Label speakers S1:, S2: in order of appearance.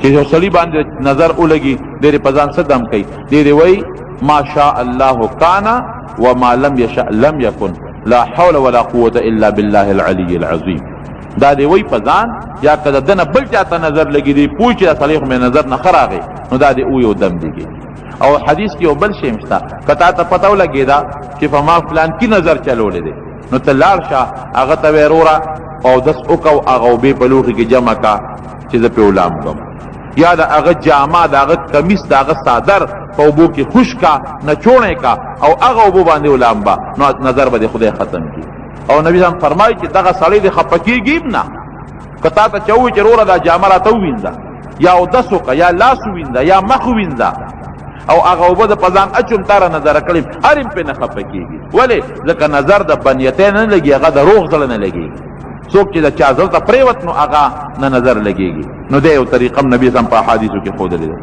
S1: چې یو سړي باندې نظر ولګي ډېرې په ځان څه دم کوي ډېرې وایي ما شاء الله کان وما لم یشاء لم یکن لا حول ولا قوة الا بالله العلی العظیم. دا دی وی په ځان یا که د دنه بل چاته نظر لګي دی پوه چې دا سړی خو مې نظر نه ښه راغی نو دا دی او یو دم دیږي. او حدیث کې یو بل شی شته که تا ته پته ولګېده چې په ما فلان کې نظر چلولی دی نو ته لاړ شه هغه ته ویې وروره اودس وکړه هغه اوبې په لوښي کې جمع کړه چې زه پرې ولامبم، یا د هغه جامه د هغه کمیس د هغه صادر په اوبو کې خوش کا نچوړی کا او هغه اوبو باندې ولامبه نو نظر به د خدای ختم کړي. او نبی صاحب فرمایي چې دغه سړی د خفه کېږي نه که تا ته چا ووایي چې وروره دا جامه راته ووینځه یا اودس وکړه یا لاس ووینځه یا مخ ووینځه او هغه اوبه د په ځان اچوم تا را نظره کړم هر یم پرې نه خفه کېږي. ولې ځکه نظر د بنیتی نه لګي هغه د روغ زړه نه لګېږي. څوک چې د چا زړه ته پرېوت نو هغه نه نظر لګېږي. نو دی یو طریقه نبي صاحب په احادیثو کې ښودلې ده.